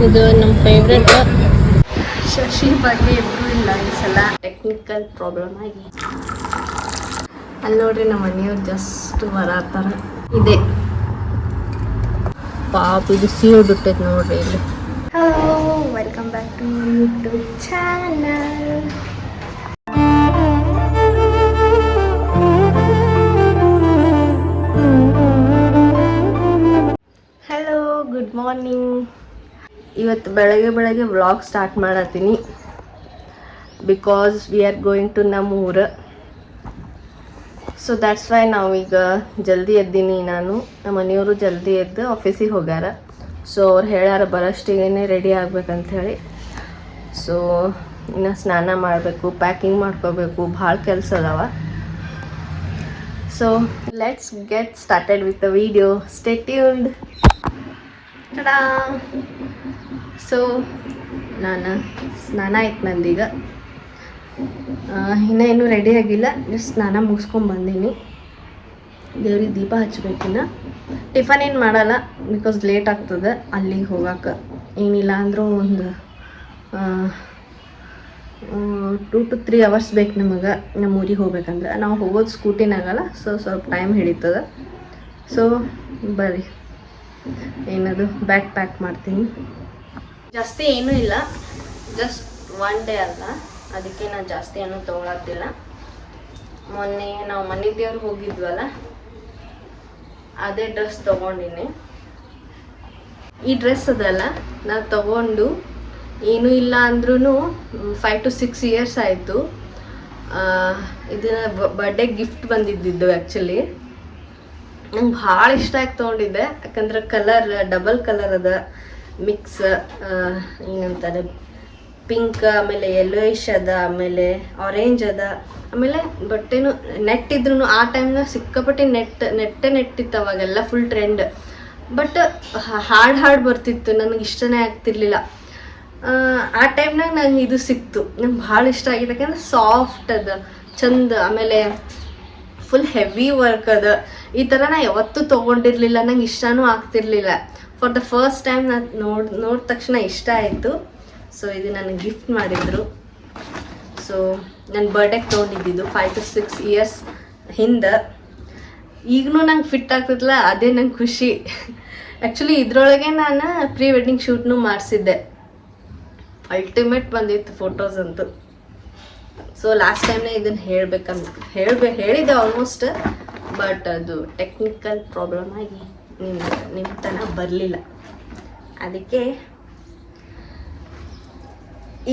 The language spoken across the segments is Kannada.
ಇದು ನಮ್ಮ ಫೇವ್ರೆಟ್. ಶಶಿ ಬಗ್ಗೆ ಎಬ್ಬರು ಇಲ್ಲ ಈ ಸಲ, ಟೆಕ್ನಿಕಲ್ ಪ್ರಾಬ್ಲಮ್ ಆಗಿ. ಅಲ್ಲಿ ನೋಡ್ರಿ ನಮ್ಮ ಮನೆಯವ್ರು ಜಸ್ಟ್ ಬರತ್ತಾರ. ಇದೆ ಪಾಪ, ಇದು ಸೀಳ್ಬಿಟ್ಟೈತೆ ನೋಡ್ರಿ ಇಲ್ಲಿ. Hello, welcome back to YouTube channel. Hello, good morning. ಇವತ್ತು ಬೆಳಗ್ಗೆ ವ್ಲಾಗ್ ಸ್ಟಾರ್ಟ್ ಮಾಡತ್ತೀನಿ because we are going to ನಮ್ಮ ಊರು. ಸೊ ದ್ಯಾಟ್ಸ್ ವೈ ನಾವೀಗ ಜಲ್ದಿ ಎದ್ದೀನಿ. ನಾನು ನಮ್ಮ ಮನೆಯವರು ಜಲ್ದಿ ಎದ್ದು ಆಫೀಸಿಗೆ ಹೋಗ್ಯಾರ. ಸೊ ಅವ್ರು ಹೇಳ್ಯಾರ ಬರೋಷ್ಟಿಗೆ ರೆಡಿ ಆಗ್ಬೇಕಂತ ಹೇಳಿ. ಸೊ ಇನ್ನು ಸ್ನಾನ ಮಾಡಬೇಕು, ಪ್ಯಾಕಿಂಗ್ ಮಾಡ್ಕೋಬೇಕು, ಭಾಳ ಕೆಲಸ ಅದಾವ. So let's get started with the video. Stay tuned. Ta-da. So ನಾನು ಸ್ನಾನ ಆಯ್ತು ನಂದೀಗ. ಇನ್ನೇನು ರೆಡಿ ಆಗಿಲ್ಲ, ಜಸ್ಟ್ ಸ್ನಾನ ಮುಗಿಸ್ಕೊಂಡು ಬಂದೀನಿ. ದೇವ್ರಿಗೆ ದೀಪ ಹಚ್ಬೇಕಿನ್ನ. ಟಿಫನ್ ಏನು ಮಾಡಲ್ಲ ಬಿಕಾಸ್ ಲೇಟ್ ಆಗ್ತದೆ ಅಲ್ಲಿಗೆ ಹೋಗಕ್ಕೆ. ಏನಿಲ್ಲ ಅಂದರೂ ಒಂದು 2 to 3 hours ಬೇಕು ನಮಗೆ ನಮ್ಮ ಊರಿಗೆ ಹೋಗ್ಬೇಕಂದ್ರೆ. ನಾವು ಹೋಗೋದು ಸ್ಕೂಟಿನಾಗಲ್ಲ, ಸೊ ಸ್ವಲ್ಪ ಟೈಮ್ ಹಿಡಿತದೆ. ಸೊ ಬರ್ರಿ, ಏನದು ಬ್ಯಾಗ್ ಪ್ಯಾಕ್ ಮಾಡ್ತೀನಿ. ಜಾಸ್ತಿ ಏನೂ ಇಲ್ಲ, ಜಸ್ಟ್ 1 day ಅಲ್ಲ, ಅದಕ್ಕೆ ನಾನು ಜಾಸ್ತಿ ಏನೂ ತೊಗೊಳತ್ತಿಲ್ಲ. ಮೊನ್ನೆ ನಾವು ಮನೆ ದೇವ್ರು ಹೋಗಿದ್ವಲ್ಲ, ಅದೇ ಡ್ರೆಸ್ ತೊಗೊಂಡಿನಿ. ಈ ಡ್ರೆಸ್ ಅದಲ್ಲ ನಾನು ತೊಗೊಂಡು ಏನೂ ಇಲ್ಲ ಅಂದ್ರೂ 5 to 6 years ಆಯಿತು. ಇದನ್ನ ಬರ್ಡೇ ಗಿಫ್ಟ್ ಬಂದಿದ್ದು ಆ್ಯಕ್ಚುಲಿ. ನಂಗೆ ಭಾಳ ಇಷ್ಟ ಆಗಿ ತೊಗೊಂಡಿದ್ದೆ, ಯಾಕಂದ್ರೆ ಕಲರ್ ಡಬಲ್ ಕಲರ್ ಅದ, ಮಿಕ್ಸ್ ಏನಂತಾರೆ ಪಿಂಕ್, ಆಮೇಲೆ ಯೆಲ್ಲೋಯಿಶ್ ಅದ, ಆಮೇಲೆ ಆರೆಂಜ್ ಅದ, ಆಮೇಲೆ ಬಟ್ಟೆನು ನೆಟ್ ಇದ್ರೂ ಆ ಟೈಮ್ನಾಗ ಸಿಕ್ಕಾಪಟ್ಟೆ ನೆಟ್ಟಿತ್ತು. ಅವಾಗೆಲ್ಲ ಫುಲ್ ಟ್ರೆಂಡ್. ಬಟ್ ಹಾರ್ಡ್ ಬರ್ತಿತ್ತು, ನನಗೆ ಇಷ್ಟನೇ ಆಗ್ತಿರ್ಲಿಲ್ಲ. ಆ ಟೈಮ್ನಾಗ ನಂಗೆ ಇದು ಸಿಕ್ತು, ನಂಗೆ ಭಾಳ ಇಷ್ಟ ಆಗಿದೆ. ಯಾಕಂದ್ರೆ ಸಾಫ್ಟ್ ಅದ, ಚಂದ, ಆಮೇಲೆ ಫುಲ್ ಹೆವಿ ವರ್ಕ್ ಅದ. ಈ ಥರ ನಾ ಯಾವತ್ತೂ ತೊಗೊಂಡಿರ್ಲಿಲ್ಲ, ನಂಗೆ ಇಷ್ಟನೂ ಆಗ್ತಿರ್ಲಿಲ್ಲ. ಫಾರ್ ದ ಫಸ್ಟ್ ಟೈಮ್ ನಾನು ನೋಡಿದ ತಕ್ಷಣ ಇಷ್ಟ ಆಯಿತು. ಸೊ ಇದು ನನಗೆ ಗಿಫ್ಟ್ ಮಾಡಿದರು. ಸೊ ನನ್ನ ಬರ್ಡೇಗೆ ತೊಗೊಂಡಿದ್ದು 5 to 6 years ಹಿಂದೆ. ಈಗಲೂ ನಂಗೆ ಫಿಟ್ ಆಗ್ತದಲ್ಲ, ಅದೇ ನಂಗೆ ಖುಷಿ. ಆ್ಯಕ್ಚುಲಿ ಇದರೊಳಗೆ ನಾನು ಪ್ರೀ ವೆಡ್ಡಿಂಗ್ ಶೂಟ್ನೂ ಮಾಡಿಸಿದ್ದೆ. ಅಲ್ಟಿಮೇಟ್ ಬಂದಿತ್ತು ಫೋಟೋಸ್ ಅಂತೂ. ಸೊ ಲಾಸ್ಟ್ ಟೈಮ್ನೇ ಇದನ್ನು ಹೇಳಿದ್ದೆ ಆಲ್ಮೋಸ್ಟ್. ಬಟ್ ಅದು ಟೆಕ್ನಿಕಲ್ ಪ್ರಾಬ್ಲಮ್ ಆಗಿ ನಿಮ್ಮ ತನಕ ಬರಲಿಲ್ಲ. ಅದಕ್ಕೆ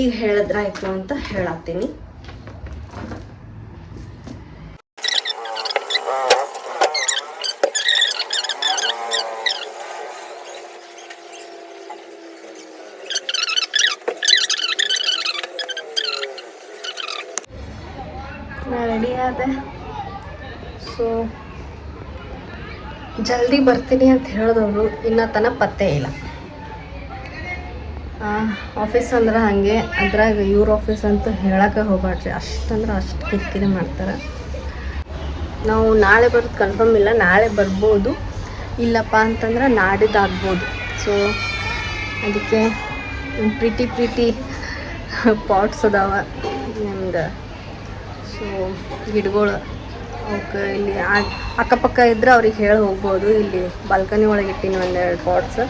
ಈಗ ಹೇಳಿದ್ರಾಯ್ತು ಅಂತ ಹೇಳತ್ತೀನಿ. ನಾ ರೆಡಿ ಆದೆ. ಸೊ ಜಲ್ದಿ ಬರ್ತೀನಿ ಅಂತ ಹೇಳಿದವರು ಇನ್ನೂ ತನಕ ಪತ್ತೆ ಇಲ್ಲ. ಆಫೀಸ್ ಅಂದ್ರೆ ಹಾಗೆ, ಅದ್ರಾಗ ಇವ್ರ ಆಫೀಸ್ ಅಂತ ಹೇಳೋಕೆ ಹೋಗ್ಬಾರ್ರಿ, ಅಷ್ಟಂದ್ರೆ ಅಷ್ಟು ಕಿರಿಕಿರಿ ಮಾಡ್ತಾರೆ. ನಾವು ನಾಳೆ ಬರೋದು ಕನ್ಫರ್ಮ್ ಇಲ್ಲ, ನಾಳೆ ಬರ್ಬೋದು, ಇಲ್ಲಪ್ಪ ಅಂತಂದ್ರೆ ನಾಡಿದ್ದಾಗ್ಬೋದು. ಸೊ ಅದಕ್ಕೆ ಪ್ರೀಟಿ ಪಾಟ್ಸ್ ಅದಾವ ನಮ್ದು. ಸೊ ಗಿಡಗಳು ಅವಕ್ಕೆ ಇಲ್ಲಿ ಅಕ್ಕಪಕ್ಕ ಇದ್ರೆ ಅವ್ರಿಗೆ ಹೇಳಿ ಹೋಗ್ಬೋದು. ಇಲ್ಲಿ ಬಾಲ್ಕನಿ ಒಳಗೆ ಇಟ್ಟಿನಿ 1-2 ಪಾಟ್ಸ್.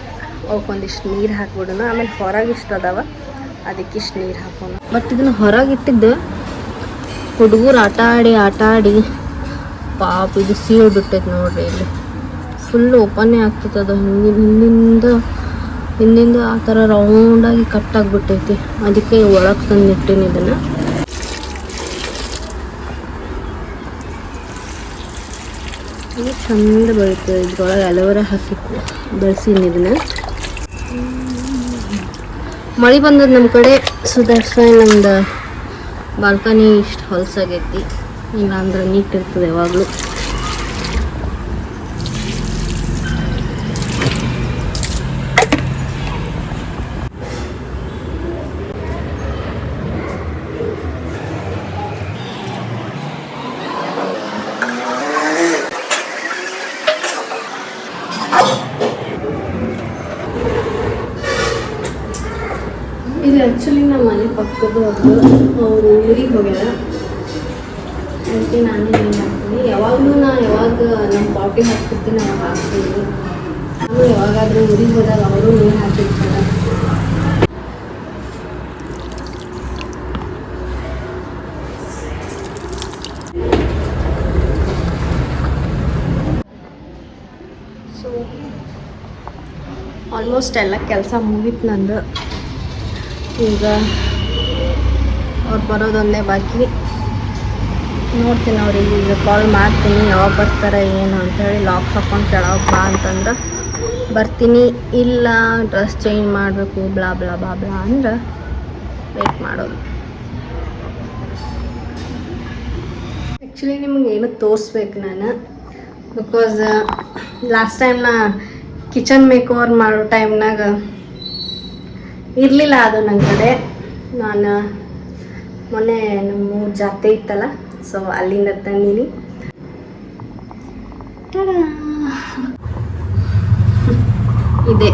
ಅವಕ್ಕೊಂದಿಷ್ಟು ನೀರು ಹಾಕ್ಬಿಡೋಣ. ಆಮೇಲೆ ಹೊರಗೆ ಇಷ್ಟು ಅದಾವ, ಅದಕ್ಕೆ ಇಷ್ಟು ನೀರು ಹಾಕೋಣ. ಬಟ್ ಇದನ್ನು ಹೊರಗೆ ಇಟ್ಟಿದ್ದು ಹುಡುಗರು ಆಟ ಆಡಿ ಪಾಪ ಇದು ಸೀಳ್ಬಿಟ್ಟೈತೆ ನೋಡ್ರಿ. ಇಲ್ಲಿ ಫುಲ್ ಓಪನ್ನೇ ಆಗ್ತದೆ. ಹಿಂದಿಂದ ಆ ಥರ ರೌಂಡಾಗಿ ಕಟ್ಟಾಗ್ಬಿಟ್ಟೈತಿ. ಅದಕ್ಕೆ ಒಳಗೆ ತಂದಿಟ್ಟಿನಿ ಇದನ್ನು. ಇದು ಚಂದ ಬೆಳಿತದೆ. ಇದ್ರೊಳಗೆ ಅಲೋವೆರಾ ಹಾಕಿ ಬೆಳೆಸೀನಿ ಇದನ್ನು. ಮಳೆ ಬಂದದ್ದು ನಮ್ಮ ಕಡೆ. ಸೊ ದಟ್ಸ್ ವೈ ನಮ್ದು ಬಾಲ್ಕನಿ ಇಷ್ಟು ಹೊಲಸಾಗೈತಿ. ಇಲ್ಲ ಅಂದ್ರೆ ನೀಟ್ ಇರ್ತದೆ ಯಾವಾಗಲೂ. ಇದು ಆ್ಯಕ್ಚುಲಿ ನಮ್ಮ ಮನೆ ಪಕ್ಕದ್ದು ಅವರು ಊರಿಗೆ ಹೋಗ್ಯಾರ. ಅದಕ್ಕೆ ನಾನು ಏನು ಮಾಡ್ತೀನಿ, ಯಾವಾಗಲೂ ಯಾವಾಗ ನಮ್ಮ ಪಾಟಿ ಹಾಕ್ತಿರ್ತೀನಿ ಅವಾಗ ಹಾಕ್ತೀನಿ. ನಾನು ಯಾವಾಗಾದರೂ ಊರಿಗೆ ಹೋದಾಗ ಅವರು ನೀರು ಹಾಕಿರ್ತಾರೆ. ಸೊ ಆಲ್ಮೋಸ್ಟ್ ಎಲ್ಲ ಕೆಲಸ ಮುಗೀತು ನಂದು. ಈಗ ಅವ್ರು ಬರೋದೊಂದೇ ಬಾಕಿ. ನೋಡ್ತೀನಿ ಅವ್ರಿಗೆ ಈಗ ಕಾಲ್ ಮಾಡ್ತೀನಿ, ಯಾವಾಗ ಬರ್ತಾರೆ ಏನು ಅಂಥೇಳಿ. ಲಾಕ್ ಹಾಕ್ಕೊಂಡು ಕೆಳಗೆ ಬಾ ಅಂತಂದ್ರೆ ಬರ್ತೀನಿ, ಇಲ್ಲ ಡ್ರೆಸ್ ಚೇಂಜ್ ಮಾಡಬೇಕು ಬ್ಲಾ ಬ್ಲಾ ಬಾ ಬ್ಲಾ ಅಂದ್ರೆ ವೇಟ್ ಮಾಡೋದು. ಆ್ಯಕ್ಚುಲಿ ನಿಮ್ಗೆ ಏನು ತೋರಿಸ್ಬೇಕು ನಾನು, ಬಿಕಾಸ್ ಲಾಸ್ಟ್ ಟೈಮ್ ನಾ ಕಿಚನ್ ಮೇಕ್ ಓವರ್ ಮಾಡೋ ಟೈಮ್ನಾಗ ಇರಲಿಲ್ಲ ಅದು ನನ್ನ ಕಡೆ. ನಾನು ಮೊನ್ನೆ ನಮ್ಮ ಜಾತ್ರೆ ಇತ್ತಲ್ಲ, ಸೊ ಅಲ್ಲಿಂದ ತಂದೀನಿ. ಇದೆ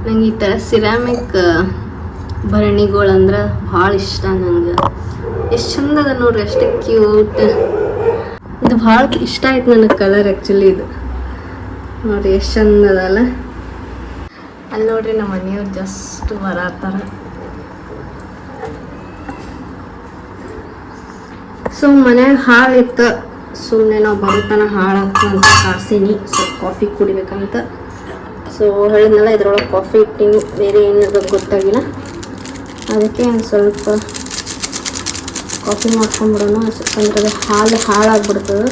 ನಂಗೆ ಈ ಥರ ಸಿರಾಮಿಕ್ ಭರಣಿಗಳಂದ್ರೆ ಭಾಳ ಇಷ್ಟ ನಂಗೆ. ಎಷ್ಟು ಚಂದ ಅದ ನೋಡ್ರಿ, ಅಷ್ಟೇ ಕ್ಯೂಟ್. ಇದು ಭಾಳ ಇಷ್ಟ ಆಯ್ತು ನನಗೆ ಕಲರ್. ಆ್ಯಕ್ಚುಲಿ ಇದು ನೋಡಿರಿ ಎಷ್ಟು ಚಂದ ಅದಲ್ಲ. ಅಲ್ಲಿ ನೋಡ್ರಿ ನಮ್ಮ ಮನೆಯವ್ರು ಜಸ್ಟ್ ಬರತ್ತಾರ. ಸೊ ಮನ್ಯಾಗ ಹಾಳಿತ್ತು, ಸುಮ್ಮನೆ ನಾವು ಬರುತ್ತಾನ ಹಾಳಾಗ್ತು ಅಂತ ಕಾಸೀನಿ. ಸೊ ಕಾಫಿ ಕುಡಿಬೇಕಂತ. ಸೊ ಹೇಳಿದ್ನಲ್ಲ ಇದ್ರೊಳಗೆ ಕಾಫಿ ಇಟ್ಟಿನಿ, ಬೇರೆ ಏನಿರ್ಬೇಕು ಗೊತ್ತಾಗಿಲ್ಲ. ಅದಕ್ಕೆ ಒಂದು ಸ್ವಲ್ಪ ಕಾಫಿ ಮಾಡ್ಕೊಂಡ್ಬಿಡೋಣ, ಅಂದ್ರೆ ಅದು ಹಾಲು ಹಾಳಾಗ್ಬಿಡ್ತದೆ.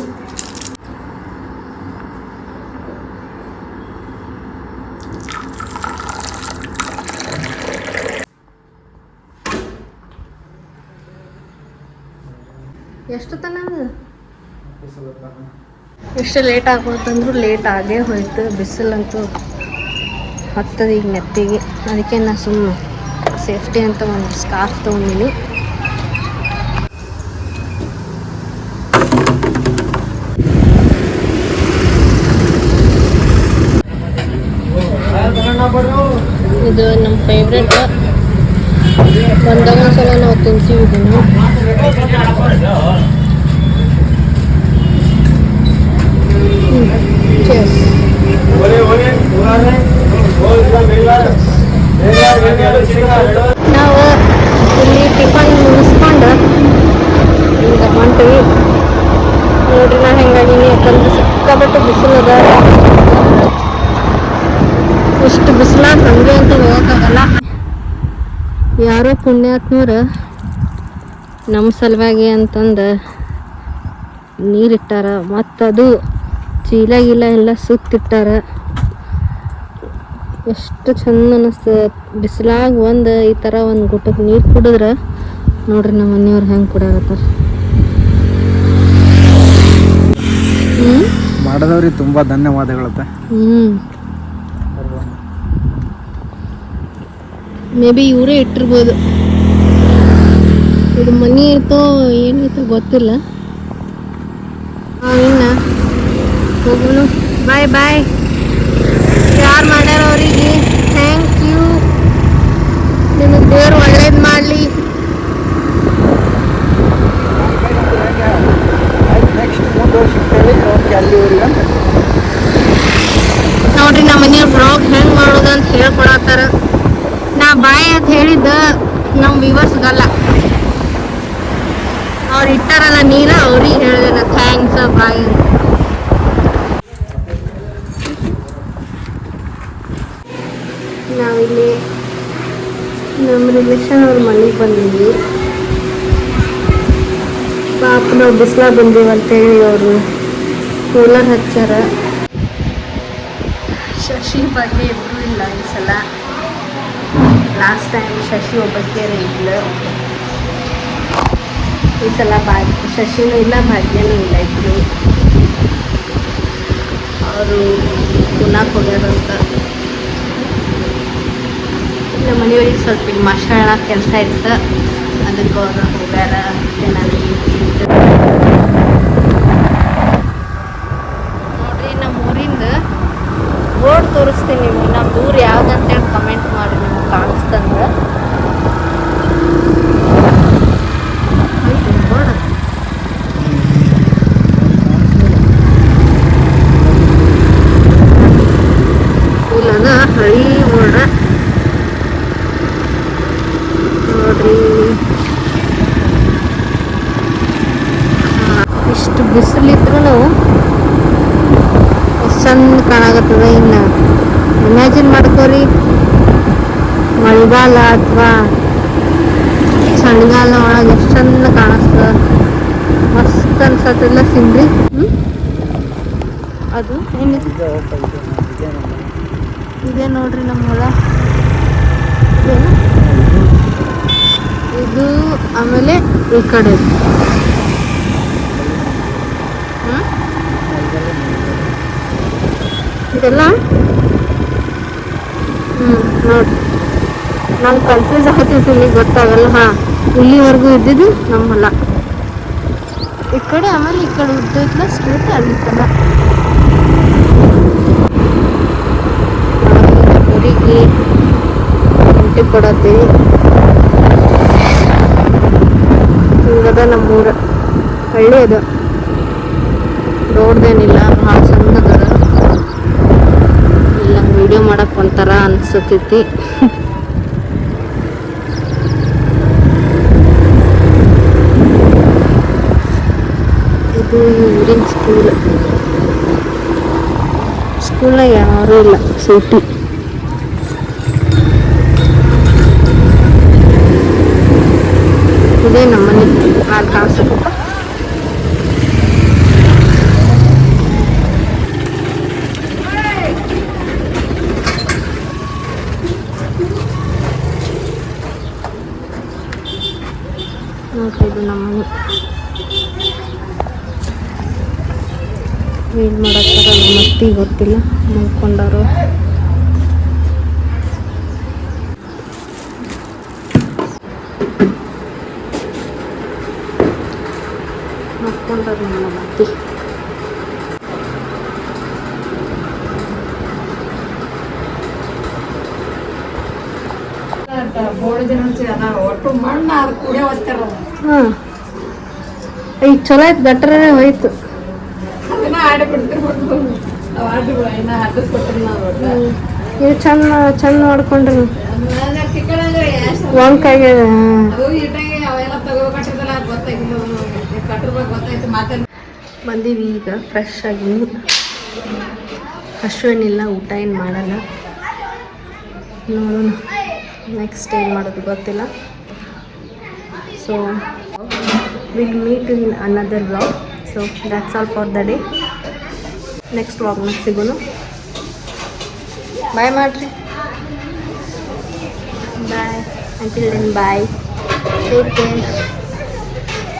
ಎಷ್ಟು ತನ ಎಷ್ಟು ಲೇಟ್ ಆಗೋತಂದ್ರೂ ಲೇಟ್ ಆಗೇ ಹೋಯ್ತು. ಬಿಸಿಲಂತೂ ಹತ್ತದ ಈಗ ನೆತ್ತಿಗೆ. ಅದಕ್ಕೆ ನಾನು ಸುಮ್ಮನೆ ಸೇಫ್ಟಿ ಅಂತ ಒಂದು ಸ್ಕಾರ್ಫ್ ತೊಗೊಂಡಿನಿ. ಇದು ನಮ್ಮ ಫೇವ್ರೆಟ್. ಬಂದಾಗ ಒಂದ್ಸಲ ನಾವು ತಿಂತೀವಿ ಇದನ್ನು. ನಾವು ಇಲ್ಲಿ ಟಿಫನ್ ಮುಗಿಸ್ಕೊಂಡು ಈಗ ಹೊಂಟಿವಿ. ನೋಡ್ರಿ ನಾ ಹೆಂಗಾಗಿನಿ, ಯಾಕಂದ್ರೆ ಸಿಕ್ಕಾಪಟ್ಟೆ ಬಿಸಿಲದ. ಇಷ್ಟು ಬಿಸಿಲಾಗ ಹಂಗೆ ಅಂತ ಹೋಗೋಕ್ಕಾಗಲ್ಲ. ಯಾರೋ ಪುಣ್ಯಾತ್ಮರು ನಮ್ಮ ಸಲುವಾಗಿ ಅಂತಂದು ನೀರಿಟ್ಟಾರ, ಮತ್ತದು ಚೀಲ ಗೀಲ ಎಲ್ಲ ಸುತ್ತಿಟ್ಟಾರ. ಎಷ್ಟು ಚಂದ ಅನ್ನಿಸ್ತದೆ ಬಿಸಿಲಾಗ. ಒಂದು ಈ ಥರ ಒಂದು ಗುಟ್ಟಕ್ಕೆ ನೀರು ಕುಡಿದ್ರೆ ನೋಡ್ರಿ ನಮ್ಮ ಮನೆಯವ್ರು ಹೆಂಗೆ ಕುಡಿಯಕತ್ತಾರ. ಮಾಡಿದವ್ರಿಗೆ ತುಂಬ ಧನ್ಯವಾದಗಳತ್ತ. ಮೇ ಬಿ ಇವರೇ ಇಟ್ಟಿರ್ಬೋದು. ಇದು ಮನಿ ಐತೋ ಏನೈತೋ ಗೊತ್ತಿಲ್ಲ. ಇನ್ನು ಹೋಗೋಣ. ಬಾಯ್ ಬಾಯ್. ಯಾರು ಮಾಡ್ಯಾರ ಅವರಿಗೆ ಥ್ಯಾಂಕ್ ಯು. ನಿಮಗೆ ದೇವ್ರು ಒಳ್ಳೇದು ಮಾಡಲಿ. ನೋಡ್ರಿ ನಮ್ಮ ಮನೆಯವ್ರು ಬ್ಲಾಗ್ ಹೆಂಗೆ ಮಾಡೋದು ಅಂತ ಹೇಳ್ಕೊಡತ್ತಾರ. ನಾ ಬಾಯ್ ಅಂತ ಹೇಳಿದ್ದ ನಮ್ಮ ವಿವರ್ಸ್ಗಲ್ಲ, ಅವ್ರು ಇಟ್ಟಾರಲ್ಲ ನೀರ, ಅವ್ರಿಗೆ ಹೇಳಿದೆ ನಾ ಥ್ಯಾಂಕ್ಸ್ ಬಾಯ್ ಅಂತ. ನಾವಿಲ್ಲಿ ನಮ್ಮ ರಿಲೇಷನ್ ಅವ್ರ ಮನೆಗೆ ಬಂದಿದ್ವಿ. ಪಾಪ ನಾವು ಬಿಸಿಲಾಗ ಬಂದೀವಿ ಅಂತೇಳಿ ಅವರು ಕೂಲರ್ ಹಚ್ಚಾರ. ಶಶಿ ಬಗ್ಗೆ ಇಬ್ಬರು ಇಲ್ಲ ಈ ಸಲ. ಲಾಸ್ಟ್ ಟೈಮ್ ಶಶಿ ಒಬ್ಬಕ್ಕೇರೆ ಇದ್ಲು, ಈ ಸಲ ಶಶಿನೂ ಇಲ್ಲ, ಭಾಗ್ಯನೂ ಇಲ್ಲ. ಇದ್ರು ಅವರು ಪುನಾಕ್ ಹೋಗ್ಯಾರಂತ. ನಮ್ಮ ಮನೆಯವ್ರಿಗೆ ಸ್ವಲ್ಪ ಈಗ ಮಸಾಲ ಕೆಲಸ ಇತ್ತು, ಅದಕ್ಕೆ ಅವರು ಹೋಗ್ಯಾರ. ನೋಡ್ರಿ ನಮ್ಮ ಊರಿಂದ ಬೋರ್ಡ್ ತೋರಿಸ್ತೀನಿ ನಿಮಗೆ. ನಮ್ಮ ಊರು ಯಾವ್ದಂತೇಳಿ ಕಮೆಂಟ್ ಮಾಡಿ ನಿಮ್ಗೆ ಕಾಣಿಸ್ತಂತ. ಬಿಸಿಲಿದ್ರು ಎಷ್ಟು ಚಂದ ಕಾಣಾಗತ್ತದ. ಇನ್ನು ಇಮ್ಯಾಜಿನ್ ಮಾಡ್ಕೋರಿ ಮಳೆಗಾಲ ಅಥವಾ ಚಳಿಗಾಲ ಒಳಗೆ ಎಷ್ಟು ಚಂದ ಕಾಣಿಸ್ತದ. ಮಸ್ತ್ ಅನ್ಸತ್ತಲ್ಲ ಸಿಂದ್ರಿ. ಅದು ಏನಿದೆ ಇದೇ ನೋಡ್ರಿ ನಮ್ಮ ಹೊಲ. ಇದೇನು ಇದು, ಆಮೇಲೆ ಈ ಕಡೆ ಇದೆಲ್ಲ ನೋಡಿ ನಾನು ಕನ್ಫ್ಯೂಸ್ ಆಗ್ತಿದ್ದೀನಿ, ಗೊತ್ತಾಗಲ್ಲ. ಇಲ್ಲಿವರೆಗೂ ಇದ್ದಿದ್ದು ನಮ್ಮ ಹೊಲ. ಈ ಕಡೆ ಆಮೇಲೆ ಈ ಕಡೆ ಉದ್ದೈತ್ಲ ಸ್ಟ್ರೇಟ್ ಅಲ್ಲಿ ತನ ಊರಿಗೆ ಎಂಟಿ ಕೊಡತ್ತೀವಿ. ಹಿಂಗದ ನಮ್ಮೂರ ಹಳ್ಳಿ ಅದು, ದೊಡ್ಡದೇನಿಲ್ಲ, ಭಾಳ ಸಣ್ಣದದ. ಇಲ್ಲ ವಿಡಿಯೋ ಮಾಡಕ್ಕೆ ಒಂಥರ ಅನ್ಸತೈತಿ. ಇದು ಊರಿನ ಸ್ಕೂಲ್ನಾಗ ಯಾರೂ ಇಲ್ಲ, ಸೂಟಿ. ಇದೇ ನಮ್ಮನೆ ಮ್ಯಾಲೆ ಕಾಣಿಸುತ್ತ. ನೋಡ್ರಿ ಇದು ನಮ್ಮನೆ. ಏನು ಮಾಡತ್ತಾರ ನಮ್ಮ ಅತ್ತಿ ಗೊತ್ತಿಲ್ಲ, ಮಲ್ಕೊಂಡಾರು. ಮಲ್ಕೊಂಡಾರು ನಮ್ಮ ಅತ್ತಿ. ಈಗ ಚಲೋ ಆಯ್ತು, ಗಟ್ರ ಹೋಯ್ತು. ನೀವು ಚಂದ ಮಾಡ್ಕೊಂಡ್ರಿ. ವಂಕಾಗ್ಯದ. ಬಂದೀವಿ ಈಗ ಫ್ರೆಶ್ ಆಗಿ. ಹಶ್ವೇನಿಲ್ಲ, ಊಟ ಏನು ಮಾಡಲ್ಲ. ನೋಡೋಣ ನೆಕ್ಸ್ಟ್ ಏನು ಮಾಡೋದು ಗೊತ್ತಿಲ್ಲ. So will meet in another vlog. So that's all for the day. Next ವ್ಲಾಗ್ನಾಗ ಸಿಗೋಣ. ಬಾಯ್ ಮಾಡಿರಿ. Bye. Until then bye. Take care.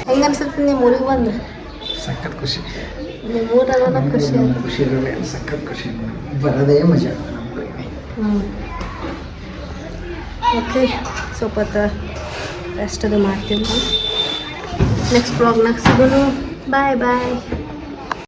ಹೆಂಗೆ ಅನ್ಸುತ್ತೆ ನಿಮ್ಮ ಊರಿಗೆ ಬಂದು? ಸಖತ್ ಖುಷಿ. ನಿಮ್ಮ ಊರಾಗ ಖುಷಿ ಆಯ್ತು. ಖುಷಿ ಸಖತ್ ಖುಷಿ, ಬರೋದೇ ಮಜಾ. ಓಕೆ, ಸ್ವಲ್ಪ ರೆಸ್ಟ್ ಅದು ಮಾಡ್ತೀನಿ. ನೆಕ್ಸ್ಟ್ ವ್ಲಾಗ್ನಾಗ ಸಿಗೋಣ. ಬಾಯ್ ಬಾಯ್.